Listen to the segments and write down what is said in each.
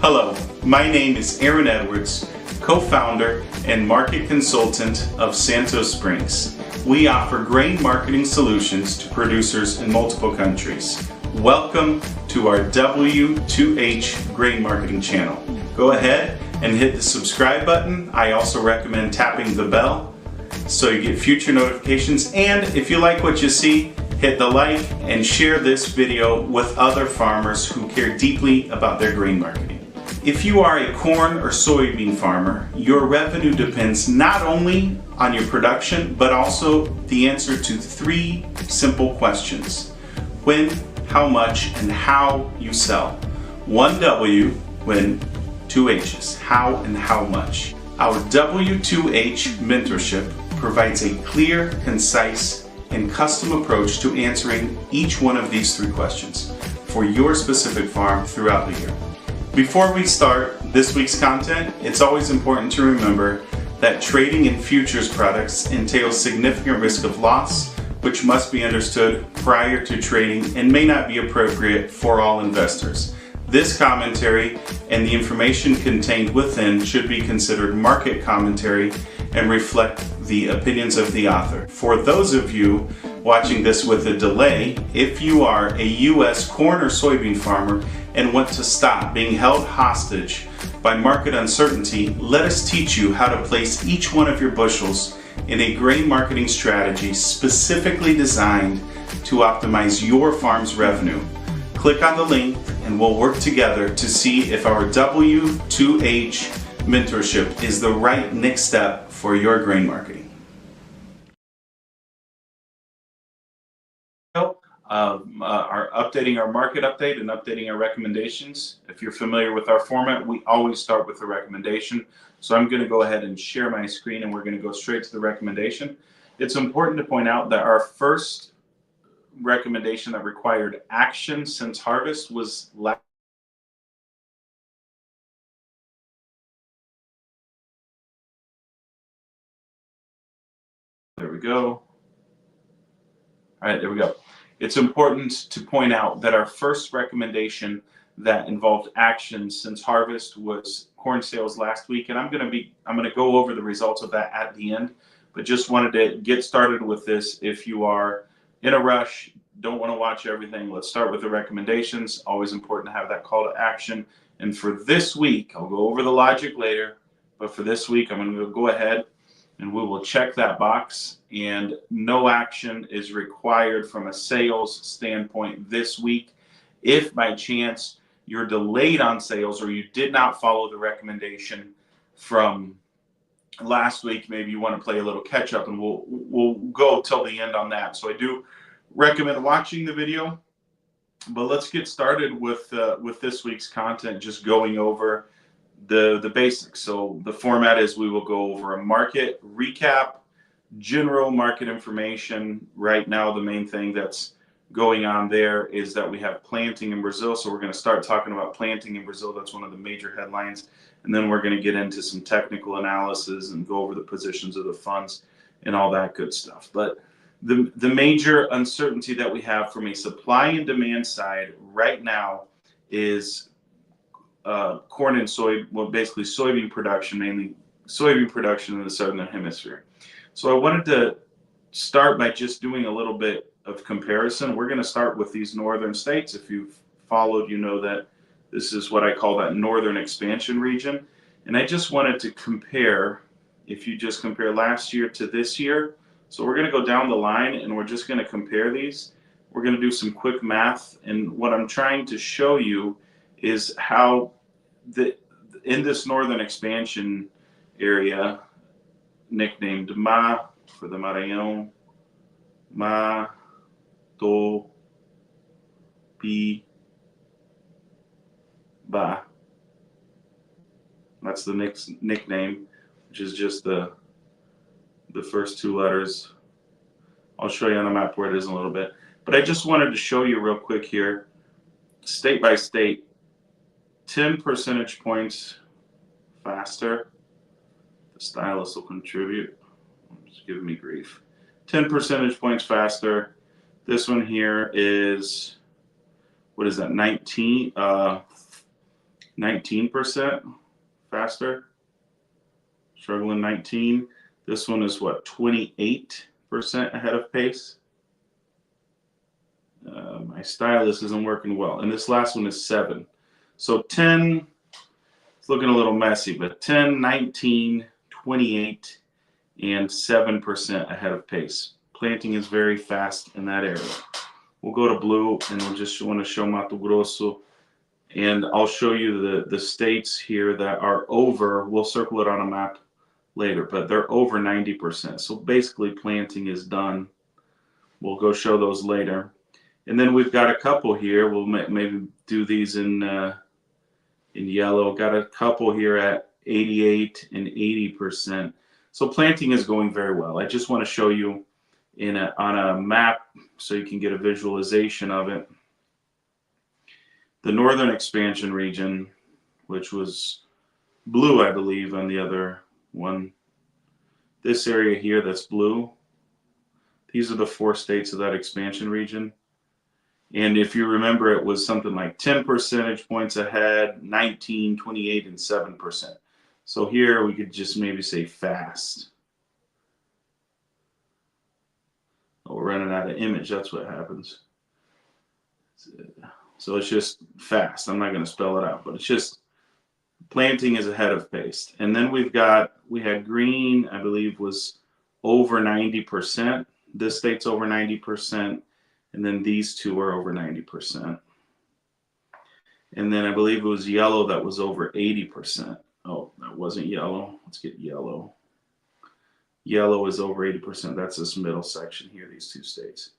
Hello, my name is Aaron Edwards, co-founder and market consultant of Santos Springs. We offer grain marketing solutions to producers in multiple countries. Welcome to our W2H grain marketing channel. Go ahead and hit the subscribe button. I also recommend tapping the bell so you get future notifications. And if you like what you see, hit the like and share this video with other farmers who care deeply about their grain marketing. If you are a corn or soybean farmer, your revenue depends not only on your production, but also the answer to three simple questions: when, how much, and how you sell. One W, when, two H's, how and how much. Our W2H mentorship provides a clear, concise, and custom approach to answering each one of these three questions for your specific farm throughout the year. Before we start this week's content, it's always important to remember that trading in futures products entails significant risk of loss, which must be understood prior to trading and may not be appropriate for all investors. This commentary and the information contained within should be considered market commentary and reflect the opinions of the author. For those of you watching this with a delay, if you are a U.S. corn or soybean farmer and want to stop being held hostage by market uncertainty, let us teach you how to place each one of your bushels in a grain marketing strategy specifically designed to optimize your farm's revenue. Click on the link and we'll work together to see if our W2H mentorship is the right next step for your grain marketing. Our updating our market update and updating our recommendations. If you're familiar with our format, we always start with the recommendation. So I'm going to go ahead and share my screen and we're going to go straight to the recommendation. It's important to point out that our first recommendation that required action since harvest was last. There we go. All right, there we go. It's important to point out that our first recommendation that involved action since harvest was corn sales last week, and I'm going to go over the results of that at the end, but just wanted to get started with this. If you are in a rush, don't want to watch everything, let's start with the recommendations. Always important to have that call to action. And for this week, I'll go over the logic later, but for this week, I'm going to go ahead and we will check that box, and no action is required from a sales standpoint this week. If by chance you're delayed on sales or you did not follow the recommendation from last week, maybe you want to play a little catch up, and we'll go till the end on that. So I do recommend watching the video, but let's get started with this week's content, just going over the basics. So the format is we will go over a market recap, general market information. Right now, the main thing that's going on there is that we have planting in Brazil. So we're going to start talking about planting in Brazil. That's one of the major headlines. And then we're going to get into some technical analysis and go over the positions of the funds and all that good stuff. But the major uncertainty that we have from a supply and demand side right now is corn and soy, well, basically soybean production, mainly soybean production in the southern hemisphere. So I wanted to start by just doing a little bit of comparison. We're going to start with these northern states. If you've followed, you know that this is what I call that northern expansion region. And I just wanted to compare, if you just compare last year to this year. So we're going to go down the line and we're just going to compare these. We're going to do some quick math. And what I'm trying to show you is how in this northern expansion area, nicknamed Ma for the Maranhão, Ma, Do, Pi, Ba. That's the nickname, which is just the first two letters. I'll show you on the map where it is in a little bit. But I just wanted to show you real quick here, state by state, 10 percentage points faster. The stylus will contribute. It's giving me grief. 10 percentage points faster. This one here is, what is that, 19? 19% faster. Struggling 19. This one is what, 28% ahead of pace. My stylus isn't working well. And this last one is 7. So 10, it's looking a little messy, but 10, 19, 28, and 7% ahead of pace. Planting is very fast in that area. We'll go to blue, and we'll just want to show Mato Grosso. And I'll show you the states here that are over. We'll circle it on a map later, but they're over 90%. So basically planting is done. We'll go show those later. And then we've got a couple here. We'll maybe do these in yellow. Got a couple here at 88 and 80%. So planting is going very well. I just want to show you on a map so you can get a visualization of it. The northern expansion region, which was blue, I believe, on the other one. This area here that's blue, these are the 4 states of that expansion region. And if you remember, it was something like 10 percentage points ahead, 19, 28, and 7%. So here we could just maybe say fast. Oh, we're running out of image. That's what happens. So it's just fast. I'm not going to spell it out, but it's just planting is ahead of pace. And then we had green, I believe, was over 90%. This state's over 90%. And then these two are over 90%. And then I believe it was yellow that was over 80%. Oh, that wasn't yellow. Let's get yellow. Yellow is over 80%. That's this middle section here, these 2 states.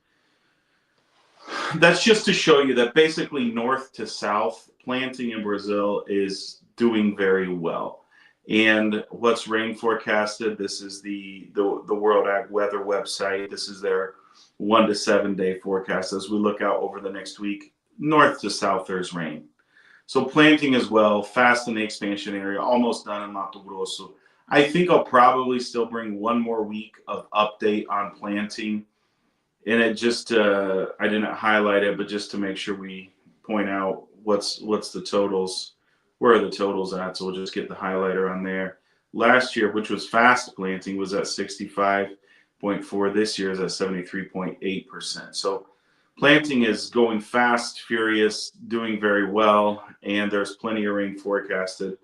That's just to show you that basically north to south, planting in Brazil is doing very well. And what's rain forecasted, this is the World Ag Weather website. This is their 1 to 7 day forecast. As we look out over the next week, north to south, there's rain. So planting as well, fast in the expansion area, almost done in Mato Grosso. I think I'll probably still bring one more week of update on planting. And it just, I didn't highlight it, but just to make sure we point out what's the totals, where are the totals at. So we'll just get the highlighter on there. Last year, which was fast planting, was at 65.4. This year is at 73.8%. So planting is going fast, furious, doing very well, and there's plenty of rain forecasted.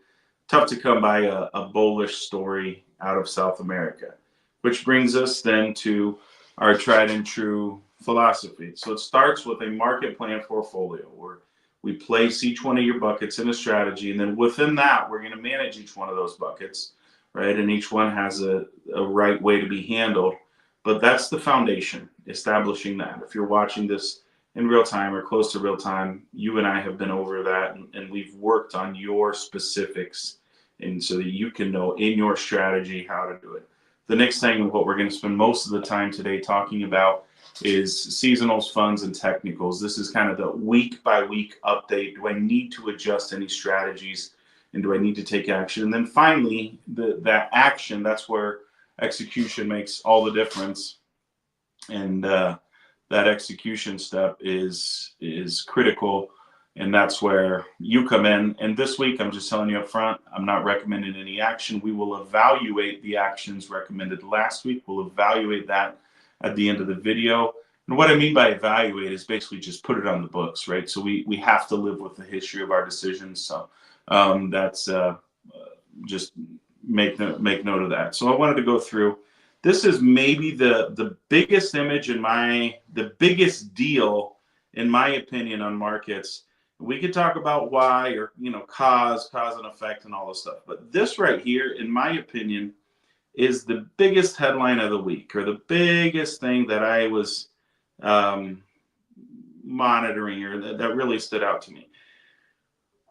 Tough to come by a bullish story out of South America, which brings us then to our tried and true philosophy. So it starts with a market plan portfolio where we place each one of your buckets in a strategy, and then within that, we're going to manage each one of those buckets, right? And each one has a right way to be handled. But that's the foundation, establishing that. If you're watching this in real time or close to real time, you and I have been over that, and we've worked on your specifics, and so that you can know in your strategy how to do it. The next thing, what we're going to spend most of the time today talking about is seasonals, funds, and technicals. This is kind of the week by week update. Do I need to adjust any strategies, and do I need to take action? And then finally, that action, that's where execution makes all the difference. And that execution step is critical. And that's where you come in. And this week, I'm just telling you up front, I'm not recommending any action. We will evaluate the actions recommended last week. We'll evaluate that at the end of the video. And what I mean by evaluate is basically just put it on the books, right? So we have to live with the history of our decisions. So that's just make note of that. So I wanted to go through. This is maybe the biggest image the biggest deal, in my opinion, on markets. We could talk about why, or cause and effect and all this stuff. But this right here, in my opinion, is the biggest headline of the week, or the biggest thing that I was monitoring, or that really stood out to me.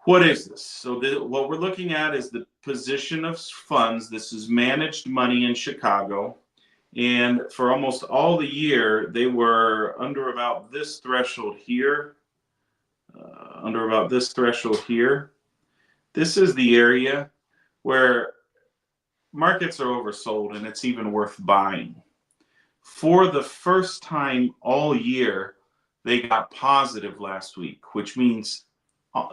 What is this? So what we're looking at is the position of funds. This is managed money in Chicago. And for almost all the year, they were under about this threshold here. This is the area where markets are oversold, and it's even worth buying. For the first time all year, they got positive last week, which means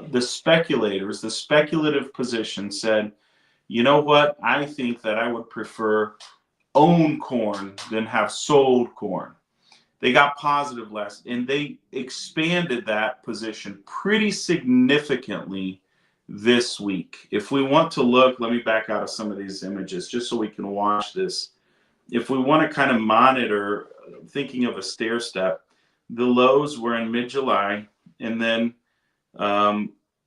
the speculators, the speculative position said, you know what? I think that I would prefer own corn than have sold corn. They got positive last, and they expanded that position pretty significantly this week. If we want to look, let me back out of some of these images just so we can watch this. If we want to kind of monitor, thinking of a stair step, the lows were in mid-July, and then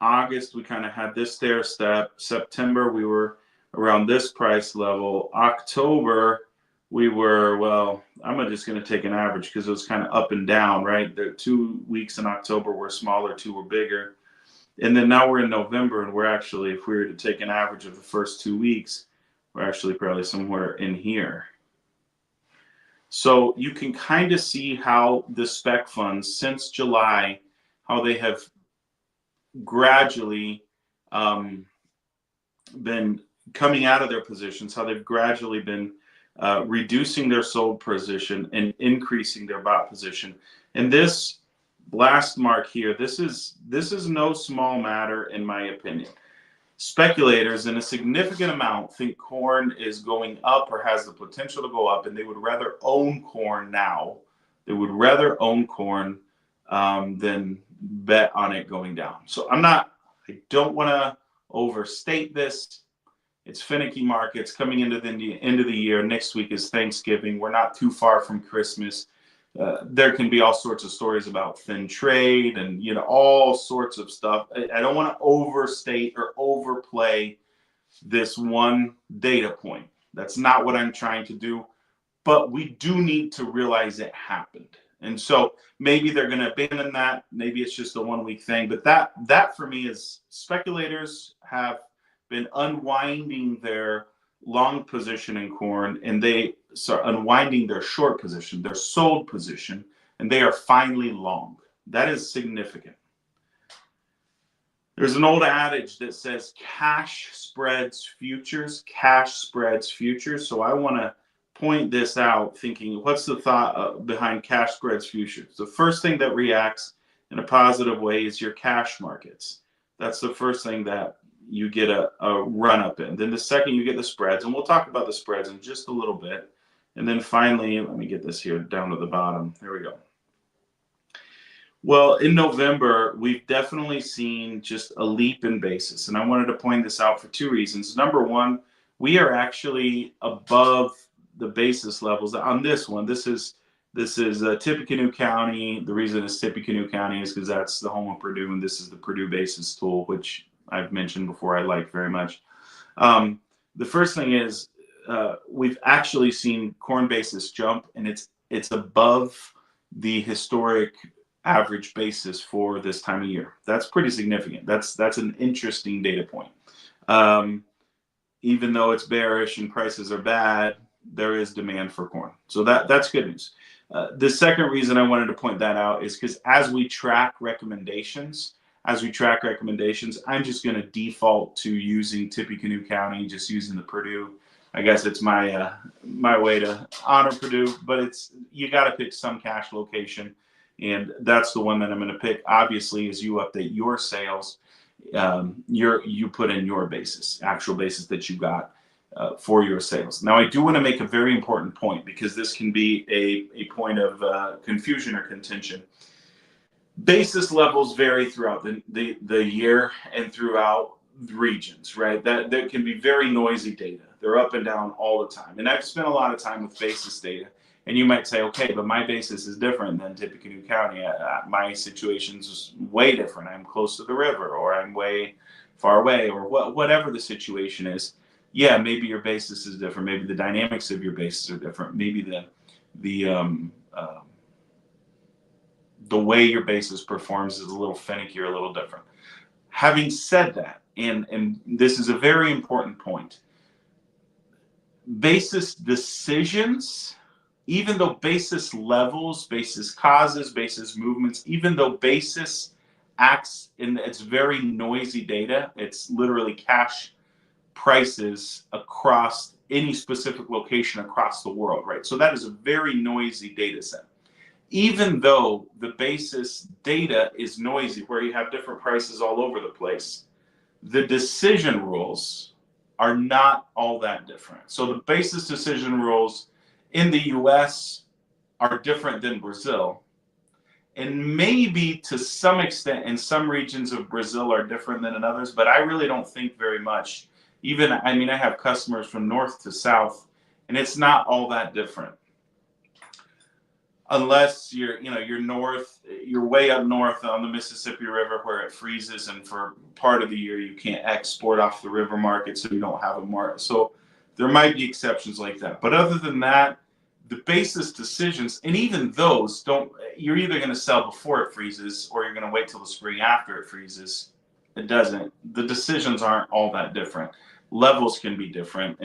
August we kind of had this stair step. September we were around this price level. October we were, well, I'm just going to take an average because it was kind of up and down, right? The 2 weeks in October were smaller, 2 were bigger. And then now we're in November, and we're actually, if we were to take an average of the first 2 weeks, we're actually probably somewhere in here. So you can kind of see how the spec funds since July, how they have gradually been coming out of their positions, how they've gradually been reducing their sold position and increasing their bought position. And this last mark here, this is no small matter in my opinion. Speculators in a significant amount think corn is going up or has the potential to go up, and they would rather own corn now. They would rather own corn than bet on it going down. So I don't want to overstate this. It's finicky markets coming into the end of the year. Next week is Thanksgiving. We're not too far from Christmas. There can be all sorts of stories about thin trade and, all sorts of stuff. I don't want to overstate or overplay this one data point. That's not what I'm trying to do. But we do need to realize it happened. And so maybe they're going to abandon that. Maybe it's just a 1 week thing. But that for me is speculators have been unwinding their long position in corn, and they start unwinding their short position, their sold position, and they are finally long. That is significant. There's an old adage that says cash spreads futures, cash spreads futures. So I want to point this out thinking, what's the thought behind cash spreads futures? The first thing that reacts in a positive way is your cash markets. That's the first thing that you get a run up in. Then the second you get the spreads, and we'll talk about the spreads in just a little bit. And then finally, let me get this here down to the bottom. There we go. Well, in November, we've definitely seen just a leap in basis. And I wanted to point this out for 2 reasons. Number one, we are actually above the basis levels on this one. This is Tippecanoe County. The reason it's Tippecanoe County is because that's the home of Purdue, and this is the Purdue basis tool, which I've mentioned before I like very much. The first thing is we've actually seen corn basis jump, and it's above the historic average basis for this time of year. That's pretty significant. That's an interesting data point. Even though it's bearish and prices are bad, there is demand for corn. So that's good news. The second reason I wanted to point that out is because as we track recommendations, I'm just going to default to using Tippecanoe County, just using the Purdue. I guess it's my way to honor Purdue, but you got to pick some cash location, and that's the one that I'm going to pick. Obviously, as you update your sales, you put in your basis, actual basis that you got for your sales. Now, I do want to make a very important point because this can be a point of confusion or contention. Basis levels vary throughout the year and throughout the regions, right? That can be very noisy data. They're up and down all the time. And I've spent a lot of time with basis data. And you might say, okay, but my basis is different than Tippecanoe County. My situation's way different. I'm close to the river, or I'm way far away, or whatever the situation is. Yeah, maybe your basis is different. Maybe the dynamics of your basis are different. Maybe the way your basis performs is a little finicky or a little different. Having said that, and this is a very important point, basis decisions, even though basis levels, basis causes, basis movements, even though basis acts in its very noisy data, it's literally cash prices across any specific location across the world, right? So that is a very noisy data set. even though the basis data is noisy, where you have different prices all over the place, the decision rules are not all that different. So the basis decision rules in the US are different than Brazil. And maybe to some extent in some regions of Brazil are different than in others, but I really don't think very much. Even, I mean, I have customers from north to south, and it's not all that different. Unless you're north, you're way up north on the Mississippi River where it freezes, and for part of the year you can't export off the river market, so you don't have a market. So there might be exceptions like that. But other than that, the basis decisions, and even those don't, you're either going to sell before it freezes or you're going to wait till the spring after it freezes. It doesn't. The decisions aren't all that different. Levels can be different,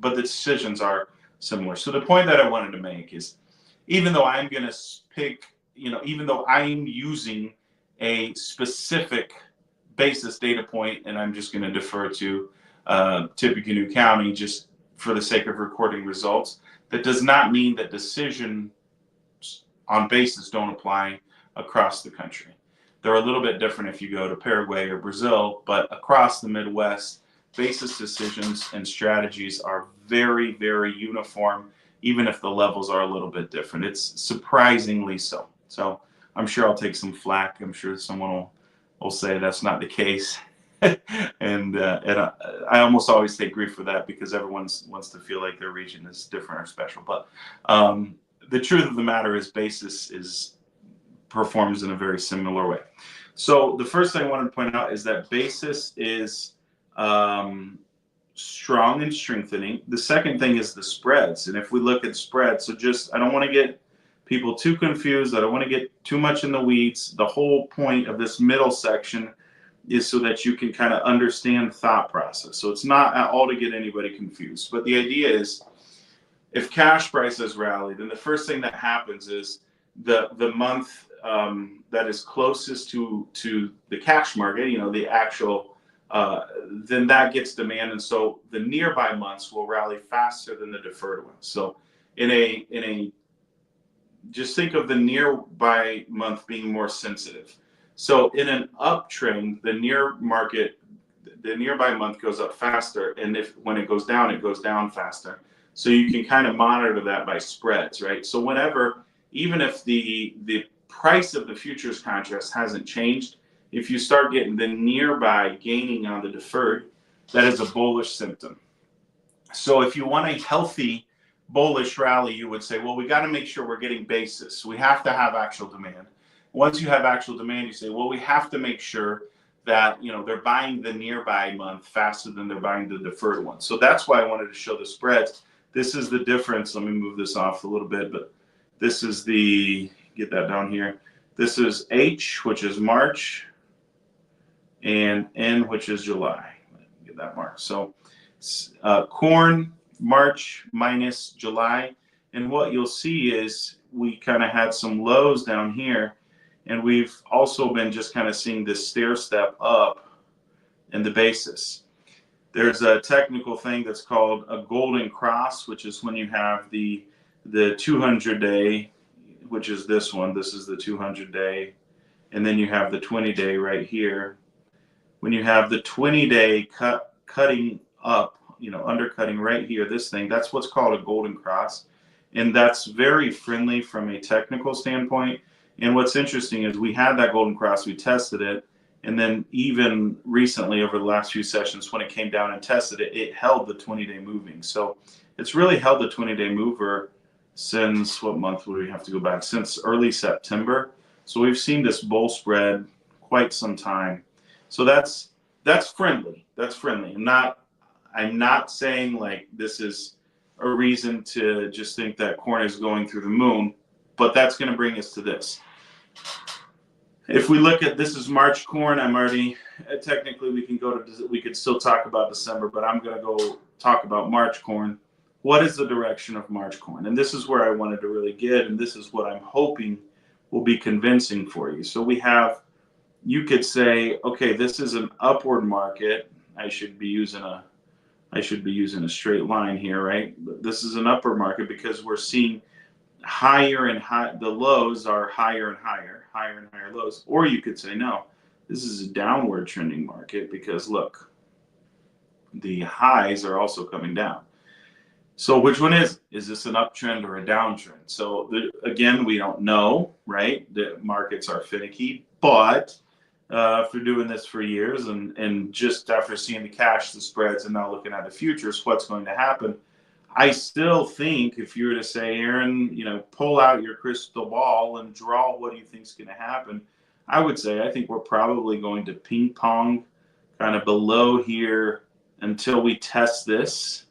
but the decisions are similar. So the point that I wanted to make is, even though I'm going to pick, even though I'm using a specific basis data point, and I'm just going to defer to Tippecanoe County just for the sake of recording results, that does not mean that decisions on basis don't apply across the country. They're a little bit different if you go to Paraguay or Brazil, but across the Midwest, basis decisions and strategies are very, very uniform, even if the levels are a little bit different. It's surprisingly so. So I'm sure I'll take some flack. I'm sure someone will say that's not the case. and I almost always take grief for that because everyone wants to feel like their region is different or special. But the truth of the matter is basis performs in a very similar way. So the first thing I wanted to point out is that basis is strong and strengthening. The second thing is the spreads. And if we look at spreads, so just, I don't want to get people too confused. I don't want to get too much in the weeds. The whole point of this middle section is so that you can kind of understand thought process. So it's not at all to get anybody confused. But the idea is, if cash prices rally, then the first thing that happens is the month that is closest to the cash market, the actual, then that gets demand, and so the nearby months will rally faster than the deferred ones. So in a just think of the nearby month being more sensitive. So in an uptrend, the nearby month goes up faster, and when it goes down faster. So you can kind of monitor that by spreads, right? So whenever, even if the price of the futures contract hasn't changed, if you start getting the nearby gaining on the deferred, that is a bullish symptom. So if you want a healthy bullish rally, you would say, well, we got to make sure we're getting basis. We have to have actual demand. Once you have actual demand, you say, well, we have to make sure that they're buying the nearby month faster than they're buying the deferred one. So that's why I wanted to show the spreads. This is the difference. Let me move this off a little bit, but this is get that down here. This is H, which is March, and N, which is July. Get that marked. So corn, March minus July. And what you'll see is we kind of had some lows down here, and we've also been just kind of seeing this stair step up in the basis. There's a technical thing that's called a golden cross, which is when you have the 200-day, which is this one. This is the 200-day. And then you have the 20-day right here. When you have the 20-day cutting up, undercutting right here, this thing, that's what's called a golden cross. And that's very friendly from a technical standpoint. And what's interesting is we had that golden cross, we tested it, and then even recently over the last few sessions, when it came down and tested it, it held the 20-day moving. So it's really held the 20-day mover since, what month would we have to go back? Since early September. So we've seen this bull spread quite some time. So that's friendly. That's friendly. I'm not saying like this is a reason to just think that corn is going through the moon, but that's going to bring us to this. If we look at, this is March corn, I'm already, technically we could still talk about December, but I'm going to go talk about March corn. What is the direction of March corn? And this is where I wanted to really get, and this is what I'm hoping will be convincing for you. So you could say, okay, this is an upward market. I should be using a straight line here, right? But this is an upward market because we're seeing higher and high, the lows are higher and higher lows. Or you could say, no, this is a downward trending market because look, the highs are also coming down. So which one is this an uptrend or a downtrend? So again, we don't know, right? The markets are finicky, but after doing this for years and just after seeing the cash, the spreads, and now looking at the futures, what's going to happen? I still think if you were to say, Aaron, pull out your crystal ball and draw what do you think is going to happen, I would say I think we're probably going to ping pong kind of below here until we test this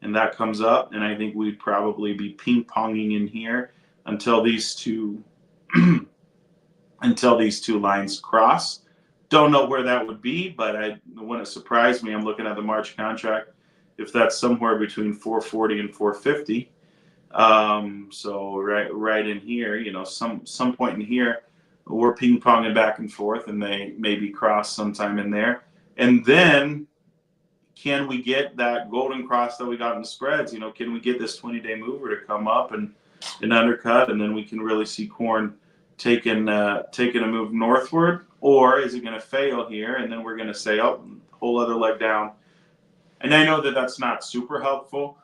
and that comes up. And I think we'd probably be ping ponging in here until these two until these two lines cross. Don't know where that would be, but it wouldn't surprise me. I'm looking at the March contract. If that's somewhere between 440 and 450, so right in here, some point in here, we're ping ponging back and forth, and they maybe cross sometime in there. And then, can we get that golden cross that we got in the spreads? Can we get this 20-day mover to come up and undercut, and then we can really see corn taking a move northward, or is it going to fail here, and then we're going to say, oh, whole other leg down. And I know that that's not super helpful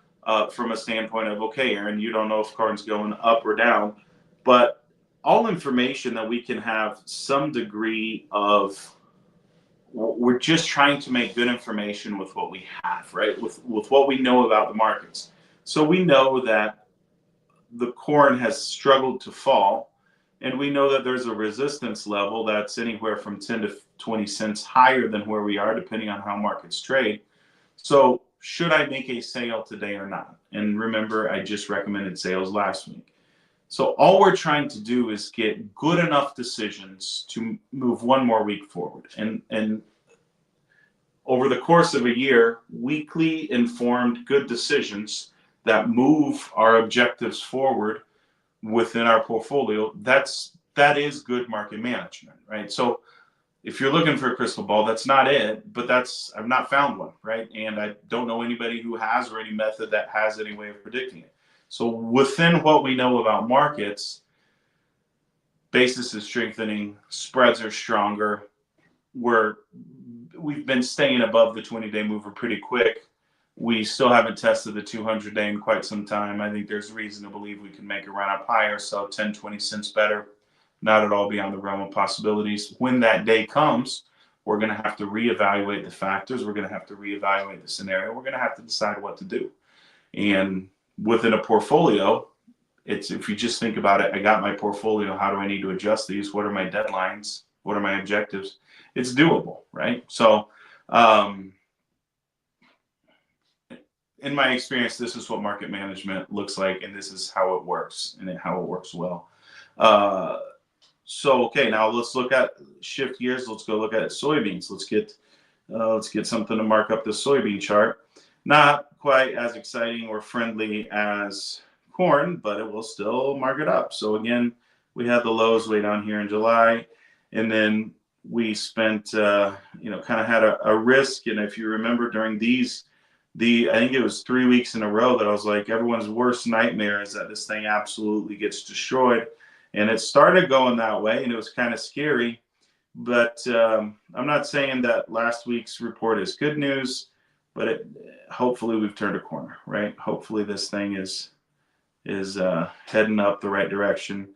from a standpoint of, okay, Aaron, you don't know if corn's going up or down, but all information that we can have some degree of, we're just trying to make good information with what we have, right? With what we know about the markets. So we know that the corn has struggled to fall, and we know that there's a resistance level that's anywhere from 10 to 20 cents higher than where we are, depending on how markets trade. So should I make a sale today or not? And remember, I just recommended sales last week. So all we're trying to do is get good enough decisions to move one more week forward. And over the course of a year, weekly informed good decisions that move our objectives forward within our portfolio, that is good market management, right? So if you're looking for a crystal ball, that's not it, but I've not found one, right? And I don't know anybody who has, or any method that has any way of predicting it. So within what we know about markets, basis is strengthening, spreads are stronger. We've been staying above the 20-day mover pretty quick. We still haven't tested the 200-day in quite some time. I think there's reason to believe we can make a run up higher, so 10, 20 cents better. Not at all beyond the realm of possibilities. When that day comes, we're going to have to reevaluate the factors. We're going to have to reevaluate the scenario. We're going to have to decide what to do. And within a portfolio, if you just think about it, I got my portfolio. How do I need to adjust these? What are my deadlines? What are my objectives? It's doable, right? So, in my experience, this is what market management looks like, and this is how it works, and how it works well. So, okay, now let's shift gears. Let's go look at soybeans. Let's get something to mark up the soybean chart. Not quite as exciting or friendly as corn, but it will still mark it up. So again, we had the lows way down here in July, and then we spent, kind of had a risk. And if you remember during I think it was 3 weeks in a row that I was like, everyone's worst nightmare is that this thing absolutely gets destroyed. And it started going that way, and it was kind of scary. But I'm not saying that last week's report is good news, but hopefully we've turned a corner, right? Hopefully this thing is heading up the right direction.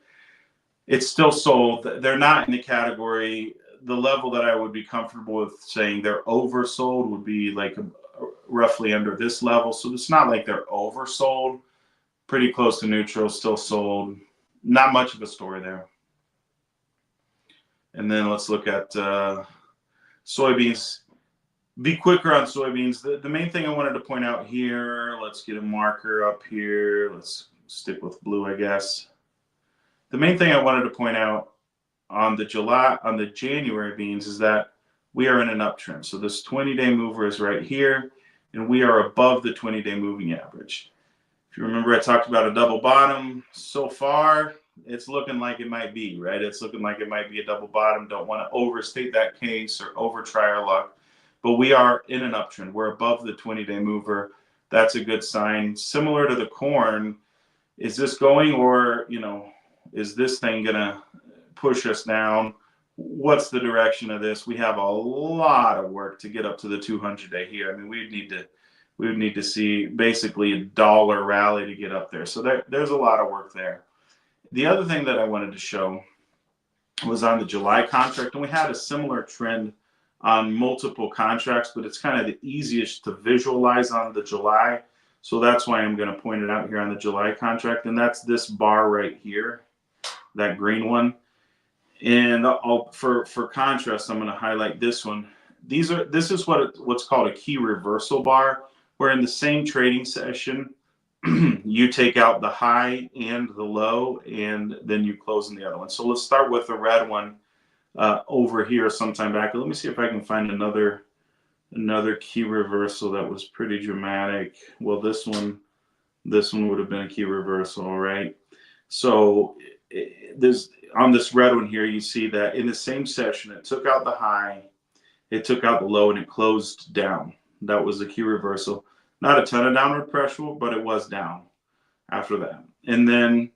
It's still sold. They're not in the category. The level that I would be comfortable with saying they're oversold would be like roughly under this level. So it's not like they're oversold. Pretty close to neutral, still sold. Not much of a story there. And then let's look at soybeans. Be quicker on soybeans. The main thing I wanted to point out here, let's get a marker up here. Let's stick with blue, I guess. The main thing I wanted to point out on the January beans is that we are in an uptrend. So this 20-day mover is right here, and we are above the 20-day moving average. If you remember, I talked about a double bottom. So far, it's looking like it might be, right? It's looking like it might be a double bottom. Don't want to overstate that case or over try our luck. But we are in an uptrend. We're above the 20-day mover. That's a good sign. Similar to the corn, is this going, or, is this thing going to push us down? What's the direction of this? We have a lot of work to get up to the 200-day here. I mean, we would need to see basically a dollar rally to get up there. So there's a lot of work there. The other thing that I wanted to show was on the July contract, and we had a similar trend on multiple contracts, but it's kind of the easiest to visualize on the July. So that's why I'm going to point it out here on the July contract, and that's this bar right here, that green one. And for contrast, I'm going to highlight this one. This is what's called a key reversal bar, where in the same trading session, you take out the high and the low, and then you close in the other one. So let's start with the red one over here sometime back. Let me see if I can find another key reversal that was pretty dramatic. Well, this one would have been a key reversal, right? So there's on this red one here, you see that in the same session, it took out the high, it took out the low, and it closed down. That was a key reversal. Not a ton of downward pressure, but it was down after that. And then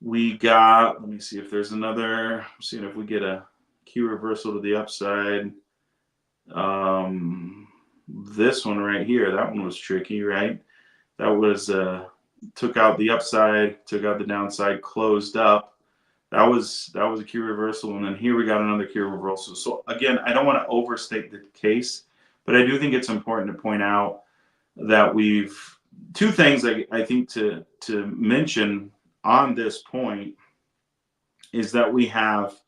we got, let me see if there's another, I'm seeing if we get a key reversal to the upside. This one right here, that one was tricky, right? That was took out the upside, took out the downside, closed up. That was a key reversal, and then here we got another key reversal. So again, I don't want to overstate the case, but I do think it's important to point out that two things I think to mention on this point is that we have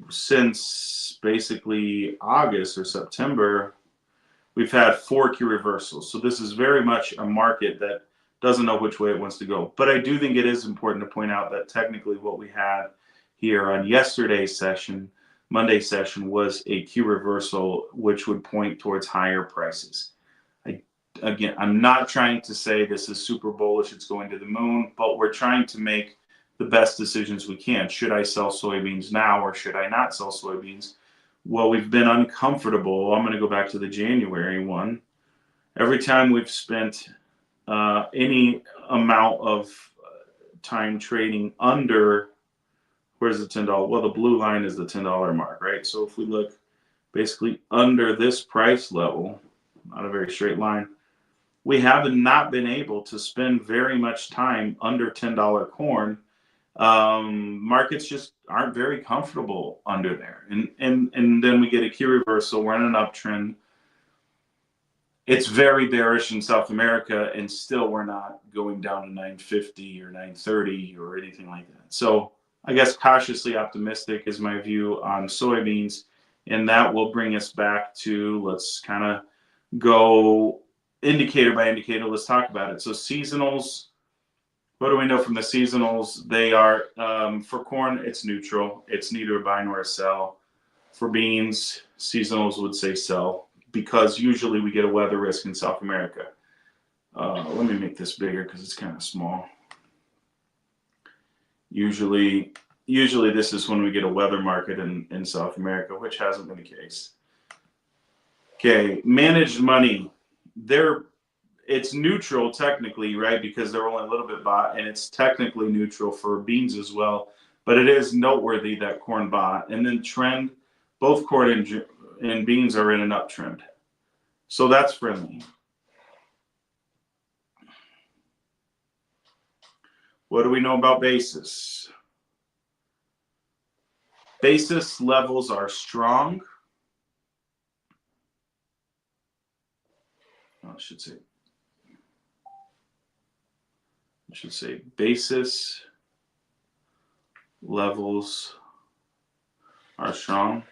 since basically August or September, we've had 4 key reversals. So this is very much a market that doesn't know which way it wants to go. But I do think it is important to point out that technically what we had here on yesterday's session, Monday session, was a key reversal, which would point towards higher prices. Again, I'm not trying to say this is super bullish, it's going to the moon, but we're trying to make the best decisions we can. Should I sell soybeans now, or should I not sell soybeans? Well, we've been uncomfortable. I'm going to go back to the January one. Every time we've spent any amount of time trading under, where's the $10? Well, the blue line is the $10 mark, right? So if we look basically under this price level, not a very straight line, we have not been able to spend very much time under $10 corn. Markets just aren't very comfortable under there. And then we get a key reversal. We're in an uptrend. It's very bearish in South America, and still we're not going down to 950 or 930 or anything like that. So I guess cautiously optimistic is my view on soybeans, and that will bring us back to, let's kind of go indicator by indicator. Let's talk about it. So seasonals, what do we know from the seasonals? They are, for corn, it's neutral. It's neither a buy nor a sell. For beans, seasonals would say sell, because usually we get a weather risk in South America. Let me make this bigger because it's kind of small. Usually this is when we get a weather market in South America, which hasn't been the case. Okay, managed money. It's neutral technically, right? Because they're only a little bit bought, and it's technically neutral for beans as well. But it is noteworthy that corn bought. And then trend, both corn and beans are in an uptrend. So that's friendly. What do we know about basis? Basis levels are strong. I should say basis levels are strong.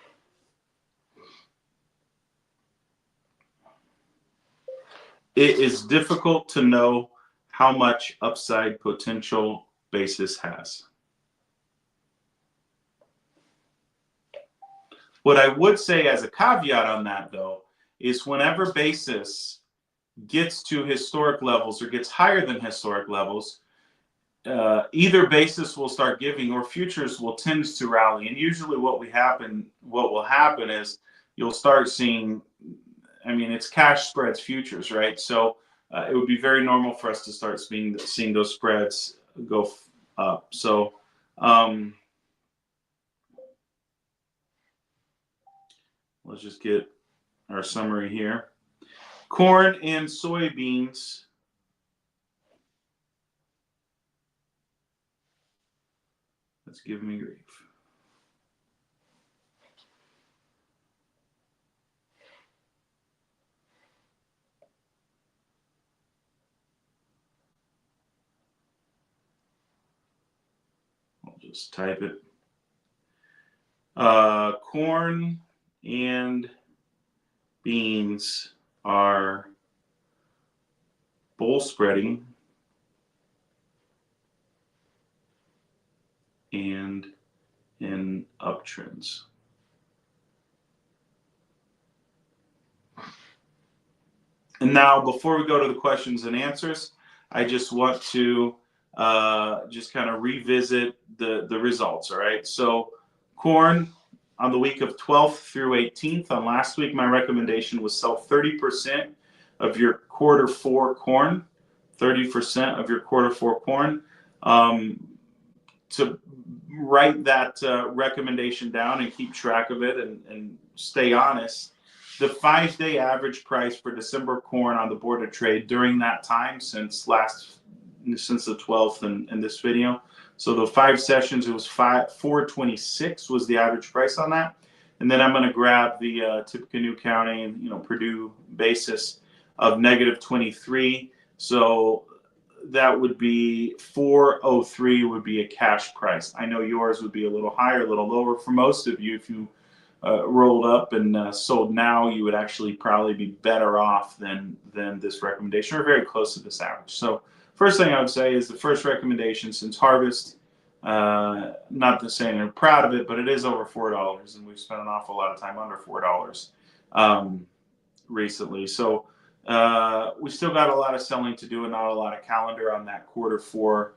It is difficult to know how much upside potential basis has. What I would say as a caveat on that, though, is whenever basis gets to historic levels or gets higher than historic levels, either basis will start giving or futures will tend to rally. And usually what will happen is you'll start seeing, I mean, it's cash spreads futures, right? So it would be very normal for us to start seeing those spreads go up. So let's just get our summary here. Corn and soybeans. That's giving me grief. I'll just type it. Corn and beans are bull spreading and in uptrends. And now, before we go to the questions and answers, I just want to just kind of revisit the results. All right. So, corn on the week of 12th through 18th. On last week, my recommendation was sell 30% of your quarter four corn. 30% of your quarter four corn. To write that recommendation down and keep track of it and stay honest. The 5-day average price for December corn on the board of trade during that time since the 12th in this video. So the 5 sessions, it was 426 was the average price on that. And then I'm going to grab the Tippecanoe County and Purdue basis of -23. So that would be 403 would be a cash price. I know yours would be a little higher, a little lower for most of you. If you rolled up and sold now, you would actually probably be better off than this recommendation, or very close to this average. So first thing I would say is the first recommendation since harvest, not to say I'm proud of it, but it is over $4, and we've spent an awful lot of time under $4 recently. So we still got a lot of selling to do and not a lot of calendar on that quarter four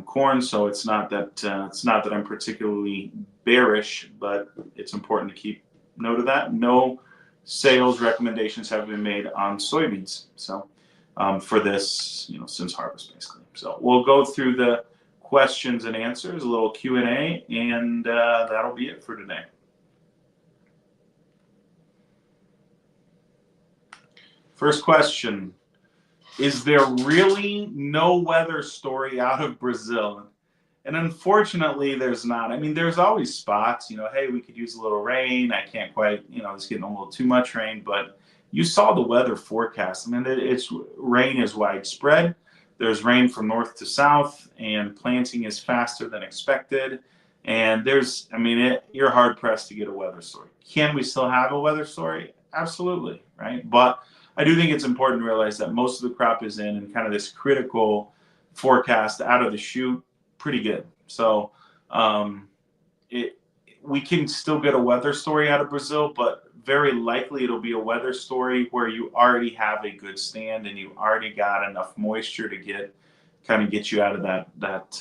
corn. So it's not that I'm particularly bearish, but it's important to keep note of that. No sales recommendations have been made on soybeans. So for this, since harvest basically. So we'll go through the questions and answers, a little Q&A, and that'll be it for today. First question, is there really no weather story out of Brazil? And unfortunately, there's not. I mean, there's always spots, hey, we could use a little rain. I can't quite, it's getting a little too much rain, but you saw the weather forecast. I mean, rain is widespread. There's rain from north to south, and planting is faster than expected. And you're hard pressed to get a weather story. Can we still have a weather story? Absolutely, right? But I do think it's important to realize that most of the crop is in, and kind of this critical forecast out of the chute, pretty good. So we can still get a weather story out of Brazil, but very likely it'll be a weather story where you already have a good stand and you already got enough moisture to get you out of that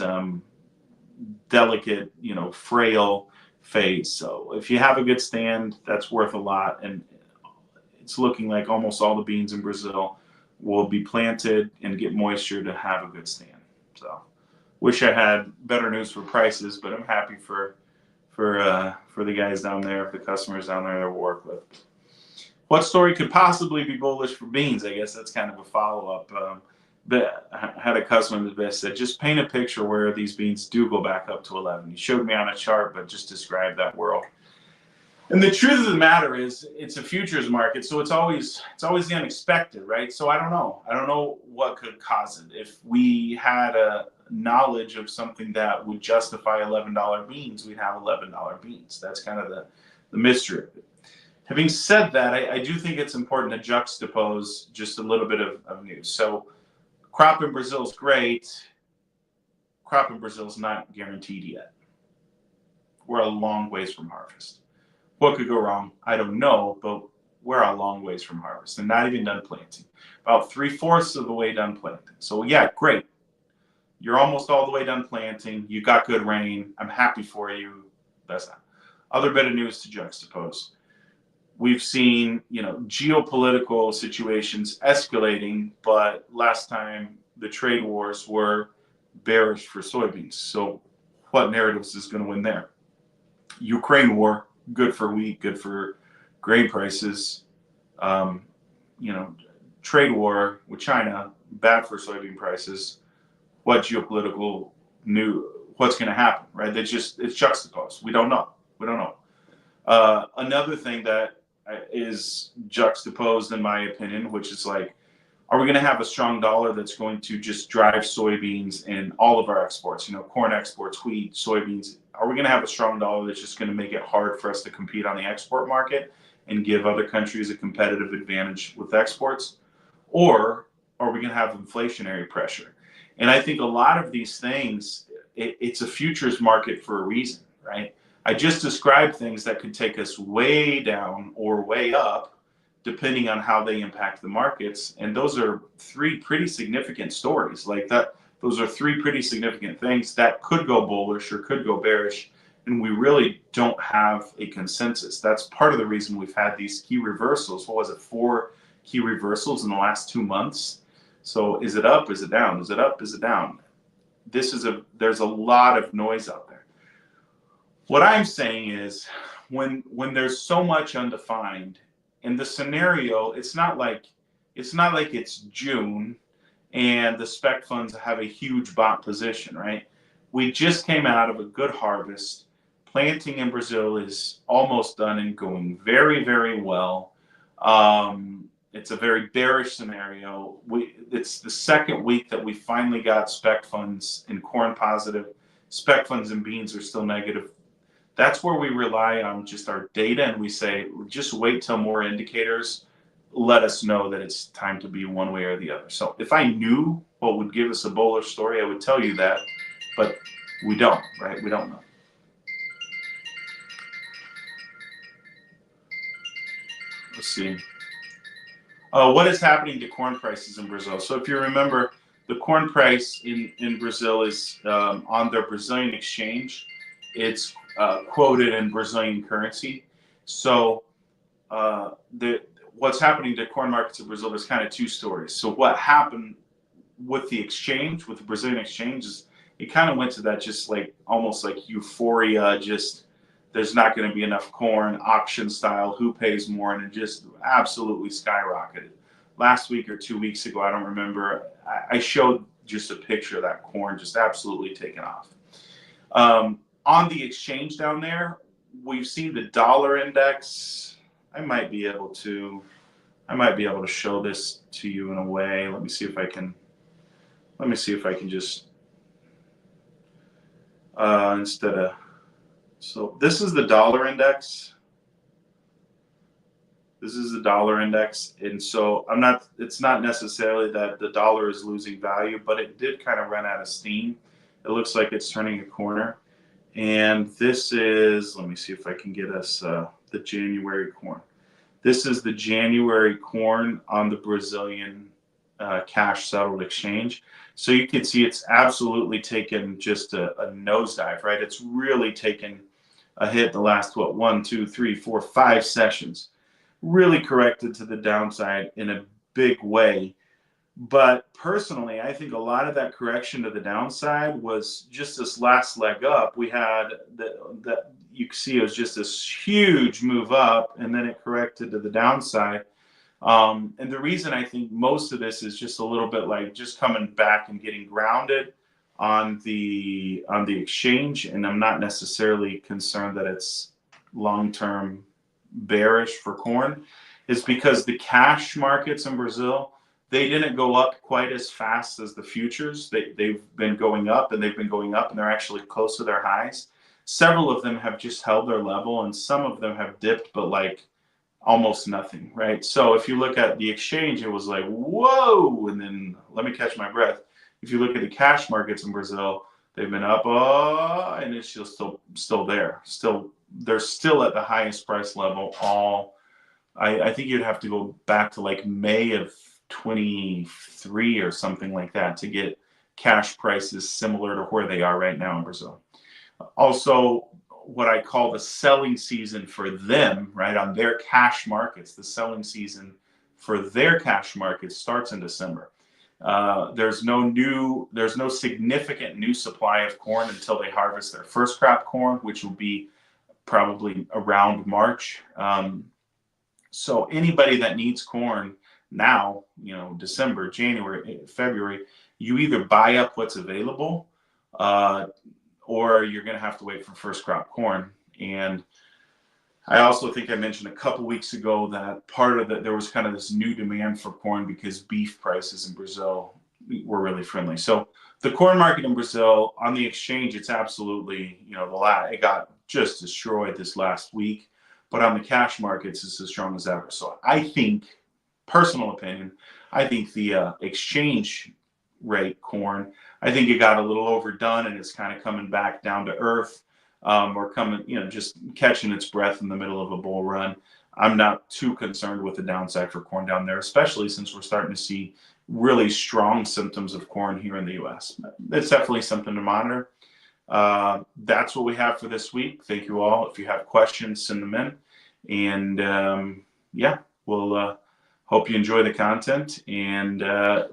delicate, frail phase. So if you have a good stand, that's worth a lot. And it's looking like almost all the beans in Brazil will be planted and get moisture to have a good stand. So wish I had better news for prices, but I'm happy for the guys down there, the customers down there that we work with. What story could possibly be bullish for beans? I guess that's kind of a follow-up. But I had a customer that said, just paint a picture where these beans do go back up to 11. He showed me on a chart, but just described that world. And the truth of the matter is, it's a futures market, so it's always the unexpected, right? So I don't know what could cause it. If we had a knowledge of something that would justify $11 beans, we'd have $11 beans. That's kind of the mystery of it. Having said that, I do think it's important to juxtapose just a little bit of news. So crop in Brazil is great. Crop in Brazil is not guaranteed yet. We're a long ways from harvest. What could go wrong? I don't know, but we're a long ways from harvest and not even done planting. About 3/4 of the way done planting. So yeah, great. You're almost all the way done planting. You got good rain. I'm happy for you. That's that. Other bit of news to juxtapose. we've seen, geopolitical situations escalating, but last time the trade wars were bearish for soybeans. So what narratives is going to win there? Ukraine war, good for wheat, good for grain prices. Um, Trade war with China, bad for soybean prices. What geopolitical what's going to happen, right? It's juxtaposed. We don't know. We don't know. Another thing that is juxtaposed, in my opinion, which is like, are we going to have a strong dollar that's going to just drive soybeans and all of our exports, corn exports, wheat, soybeans? Are we going to have a strong dollar that's just going to make it hard for us to compete on the export market and give other countries a competitive advantage with exports? Or are we going to have inflationary pressure? And I think a lot of these things, it's a futures market for a reason, right? I just described things that could take us way down or way up, depending on how they impact the markets. And those are three pretty significant stories like that. Those are three pretty significant things that could go bullish or could go bearish. And we really don't have a consensus. That's part of the reason we've had these key reversals. What was it, 4 key reversals in the last 2 months? So is it up? Is it down? Is it up? Is it down? There's a lot of noise out there. What I'm saying is when there's so much undefined, in the scenario, it's not like it's June and the spec funds have a huge bot position, right? We just came out of a good harvest. Planting in Brazil is almost done and going very, very well. It's a very bearish scenario. It's the second week that we finally got spec funds in corn positive. Spec funds in beans are still negative. That's where we rely on just our data, and we say, just wait till more indicators let us know that it's time to be one way or the other. So if I knew what would give us a bullish story, I would tell you that, but we don't, right? We don't know. Let's see. What is happening to corn prices in Brazil? So if you remember, the corn price in Brazil is on their Brazilian exchange. It's quoted in Brazilian currency. So what's happening to corn markets in Brazil, there's kind of two stories. So what happened with the exchange, with the Brazilian exchange, is it kind of went to that just like almost like euphoria, just there's not going to be enough corn, auction style, who pays more, and it just absolutely skyrocketed. Last week or 2 weeks ago, I don't remember, I showed just a picture of that corn just absolutely taken off. On the exchange down there, we've seen the dollar index. I might be able to show this to you in a way. Let me see if I can just so this is the dollar index. This is the dollar index. And so it's not necessarily that the dollar is losing value, but it did kind of run out of steam. It looks like it's turning a corner. And this is, let me see if I can get us the January corn. This is the January corn on the Brazilian cash settled exchange. So you can see it's absolutely taken just a nosedive, right? It's really taken a hit the last, 1, 2, 3, 4, 5 sessions. Really corrected to the downside in a big way. But personally, I think a lot of that correction to the downside was just this last leg up. We had that you can see it was just this huge move up, and then it corrected to the downside. And the reason I think most of this is just a little bit like just coming back and getting grounded on the exchange, and I'm not necessarily concerned that it's long-term bearish for corn, is because the cash markets in Brazil, they didn't go up quite as fast as the futures. They've been going up and they've been going up, and they're actually close to their highs. Several of them have just held their level, and some of them have dipped, but like almost nothing, right? So if you look at the exchange, it was like, whoa, and then let me catch my breath. If you look at the cash markets in Brazil, they've been up, and it's just still there. They're still at the highest price level. I think you'd have to go back to like May of 23 or something like that to get cash prices similar to where they are right now in Brazil. Also, what I call the selling season for them, right, on their cash markets. The selling season for their cash markets starts in December. There's no significant new supply of corn until they harvest their first crop corn, which will be probably around March. So anybody that needs corn now, December, January, February, you either buy up what's available, or you're going to have to wait for first crop corn. And I also think I mentioned a couple weeks ago that part of there was kind of this new demand for corn because beef prices in Brazil were really friendly. So the corn market in Brazil on the exchange, it's absolutely, it got just destroyed this last week, but on the cash markets, it's as strong as ever. So I think, personal opinion, I think the exchange rate corn, I think it got a little overdone and it's kind of coming back down to earth. Or coming, just catching its breath in the middle of a bull run. I'm not too concerned with the downside for corn down there, especially since we're starting to see really strong symptoms of corn here in the U.S. It's definitely something to monitor. That's what we have for this week. Thank you all. If you have questions, send them in. And we'll hope you enjoy the content and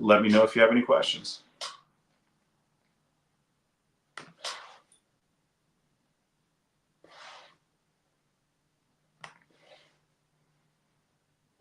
let me know if you have any questions.